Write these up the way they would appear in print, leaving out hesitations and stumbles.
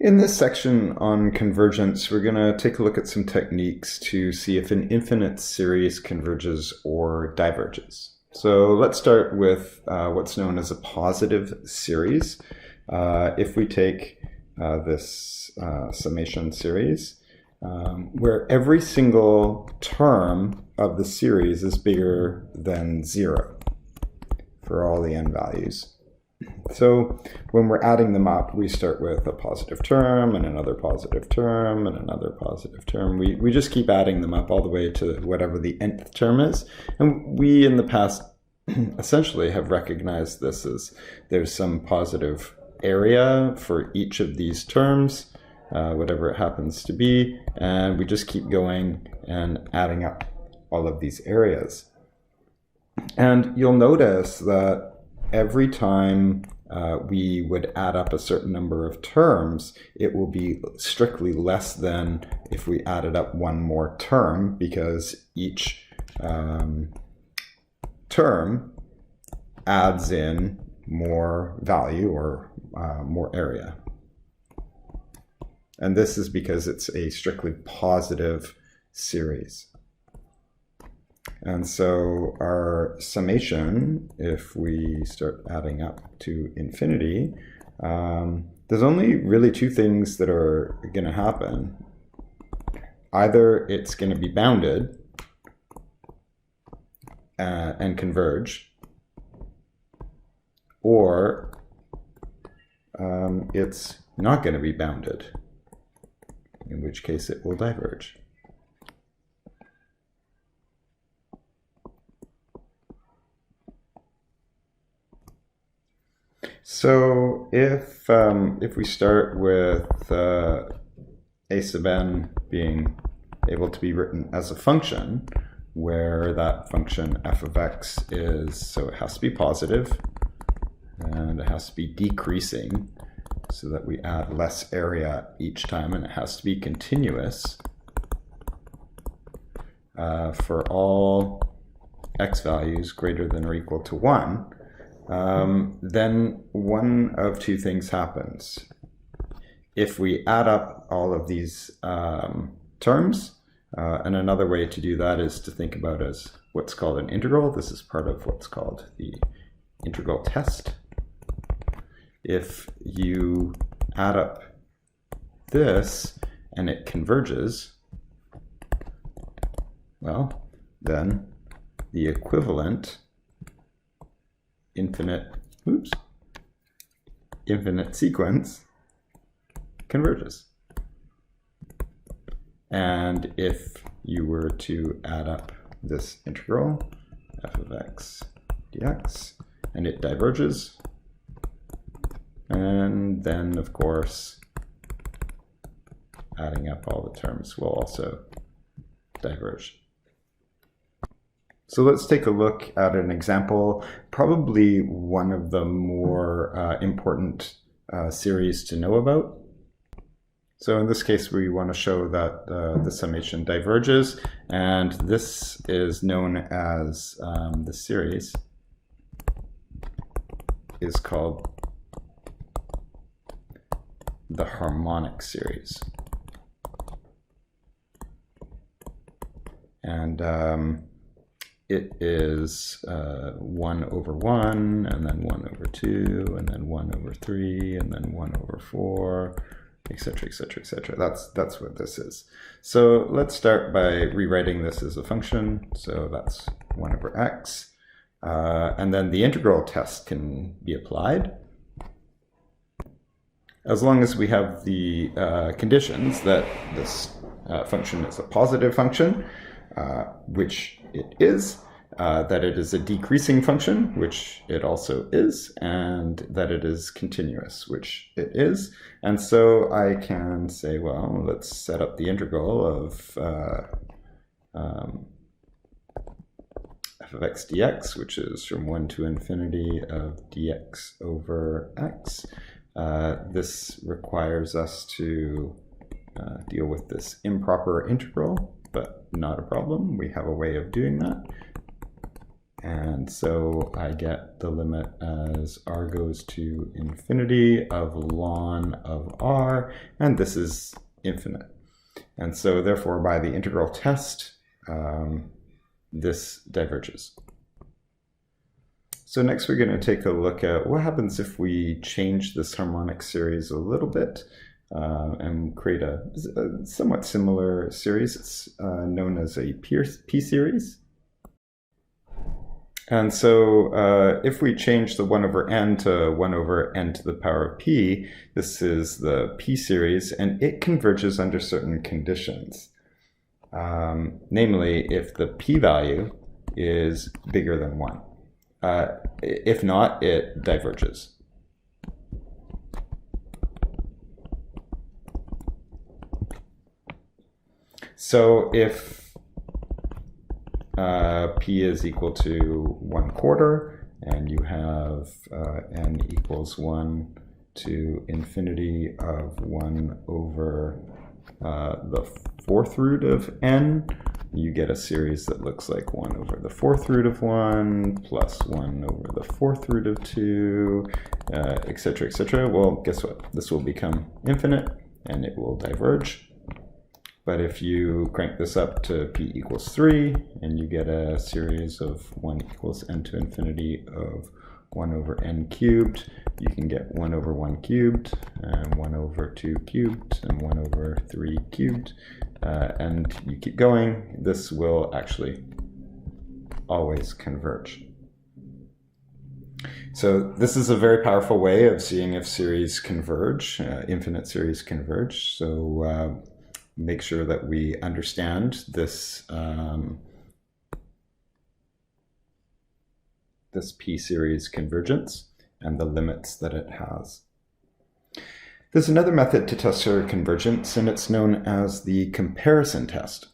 In this section on convergence, we're going to take a look at some techniques to see if an infinite series converges or diverges. So let's start with what's known as a positive series. If we take this summation series, where every single term of the series is bigger than 0 for all the n values. So when we're adding them up, we start with a positive term and another positive term and another positive term. We just keep adding them up all the way to whatever the nth term is. And we in the past essentially have recognized this as there's some positive area for each of these terms, whatever it happens to be, and we just keep going and adding up all of these areas. And you'll notice that every time we would add up a certain number of terms, it will be strictly less than if we added up one more term, because each term adds in more value or more area. And this is because it's a strictly positive series. And so our summation, if we start adding up to infinity, there's only really two things that are going to happen. Either it's going to be bounded and converge, or it's not going to be bounded, in which case it will diverge. So if we start with a sub n being able to be written as a function, where that function f of x is, so it has to be positive and it has to be decreasing so that we add less area each time, and it has to be continuous for all x values greater than or equal to 1. Then one of two things happens. If we add up all of these terms, and another way to do that is to think about as what's called an integral. This is part of what's called the integral test. If you add up this and it converges, well, then the equivalent infinite sequence converges. And if you were to add up this integral, f of x dx, and it diverges, and then of course adding up all the terms will also diverge. So let's take a look at an example, probably one of the more important series to know about. So in this case, we want to show that the summation diverges, and this is known as, the series is called the harmonic series. And it is 1 over 1, and then 1 over 2, and then 1 over 3, and then 1 over 4, etc., etc., etc. That's what this is. So let's start by rewriting this as a function. So that's 1 over x. And then the integral test can be applied, as long as we have the conditions that this function is a positive function, which it is, that it is a decreasing function, which it also is, and that it is continuous, which it is. And so I can say, well, let's set up the integral of f of x dx, which is from 1 to infinity of dx over x. This requires us to deal with this improper integral, but not a problem. We have a way of doing that. And so I get the limit as r goes to infinity of ln of r, and this is infinite. And so therefore by the integral test, this diverges. So next we're going to take a look at what happens if we change this harmonic series a little bit and create a somewhat similar series. It's known as a P series. And so if we change the 1 over n to 1 over n to the power of p, this is the P series, and it converges under certain conditions. Namely, if the p-value is bigger than 1. If not, it diverges. So if p is equal to 1/4, and you have n equals 1 to infinity of 1 over the 4th root of n, you get a series that looks like 1 over the 4th root of 1 plus 1 over the 4th root of 2, etc., etc. Well, guess what? This will become infinite, and it will diverge. But if you crank this up to p equals 3, and you get a series of 1 equals n to infinity of 1 over n cubed, you can get 1 over 1 cubed, and 1 over 2 cubed, and 1 over 3 cubed. And you keep going, this will actually always converge. So this is a very powerful way of seeing if series converge, infinite series converge. So make sure that we understand this, this P-series convergence and the limits that it has. There's another method to test for convergence, and it's known as the comparison test.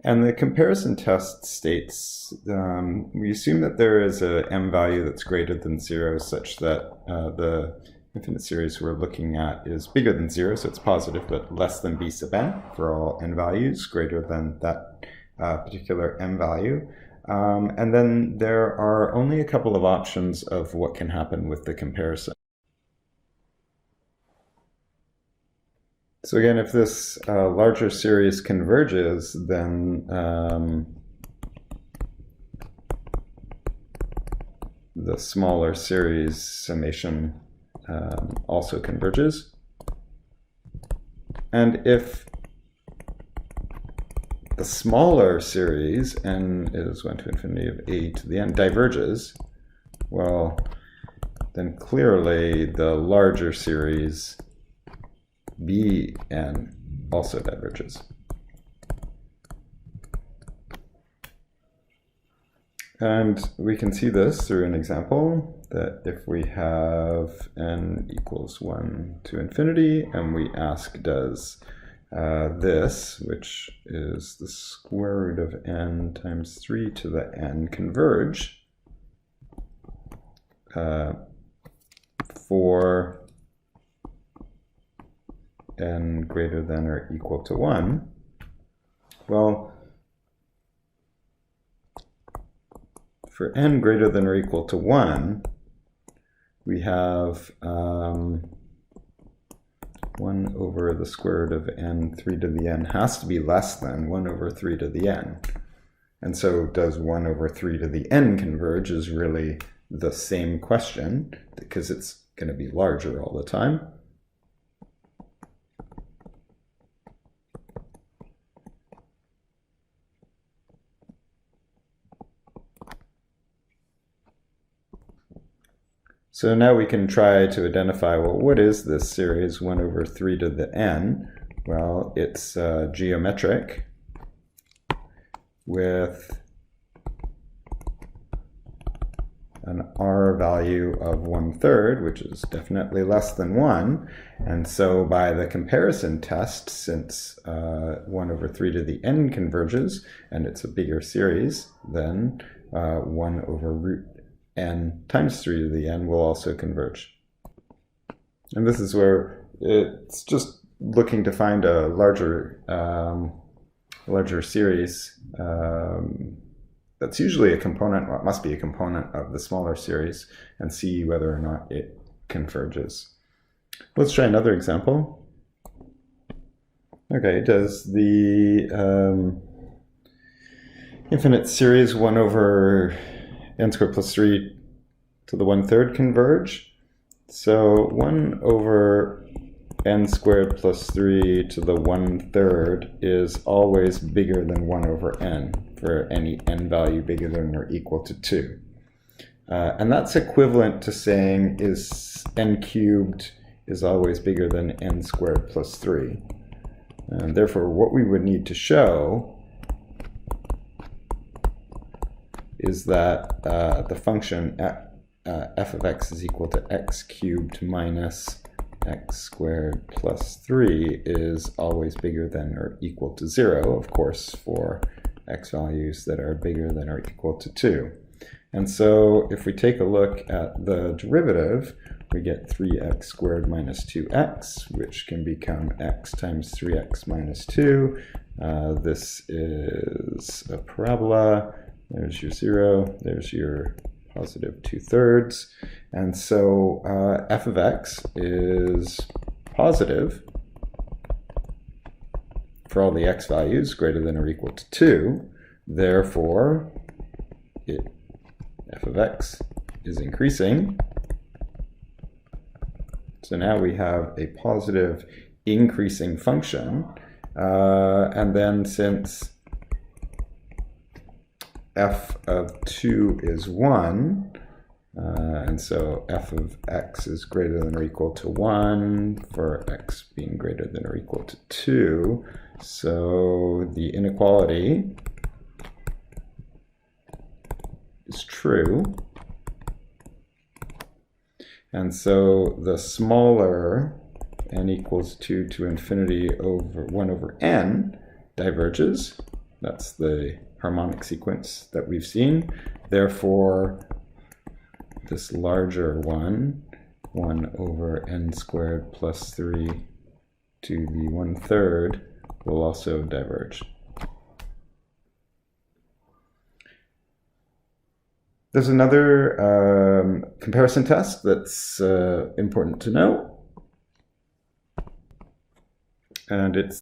And the comparison test states, we assume that there is a m value that's greater than 0 such that the infinite series we're looking at is bigger than 0, so it's positive, but less than b sub n for all n values greater than that particular m value. And then there are only a couple of options of what can happen with the comparison. So again, if this larger series converges, then the smaller series summation also converges. And if the smaller series, n is 1 to infinity of a to the n, diverges, well, then clearly the larger series bn also diverges. And we can see this through an example, that if we have n equals 1 to infinity, and we ask does this, which is the square root of n times 3 to the n, converge for n greater than or equal to 1, well, for n greater than or equal to 1, we have 1 over the square root of n, 3 to the n has to be less than 1 over 3 to the n. And so does 1 over 3 to the n converge is really the same question, because it's going to be larger all the time. So now we can try to identify, well, what is this series 1 over 3 to the n? Well, it's geometric with an r value of 1/3, which is definitely less than 1. And so by the comparison test, since 1 over 3 to the n converges, and it's a bigger series, then 1 over root n times 3 to the n will also converge. And this is where it's just looking to find a larger larger series, that's usually a component, well, it must be a component of the smaller series, and see whether or not it converges. Let's try another example. Okay, does the infinite series 1 over n squared plus 3 to the 1/3 converge? So 1 over n squared plus 3 to the 1/3 is always bigger than 1 over n for any n value bigger than or equal to 2. And that's equivalent to saying is n cubed is always bigger than n squared plus 3. And therefore, what we would need to show is that the function f of x is equal to x cubed minus x squared plus 3 is always bigger than or equal to 0, of course, for x values that are bigger than or equal to 2. And so if we take a look at the derivative, we get 3x squared minus 2x, which can become x times 3x minus 2. This is a parabola. There's your 0. There's your positive 2/3. And so f of x is positive for all the x values greater than or equal to 2. Therefore, f of x is increasing. So now we have a positive increasing function. And then since f of 2 is 1, and so f of x is greater than or equal to 1 for x being greater than or equal to 2. So the inequality is true. And so the smaller n equals 2 to infinity over 1 over n diverges. That's the harmonic sequence that we've seen. Therefore, this larger one, 1 over n squared plus 3 to the 1/3, will also diverge. There's another comparison test that's important to know, and it's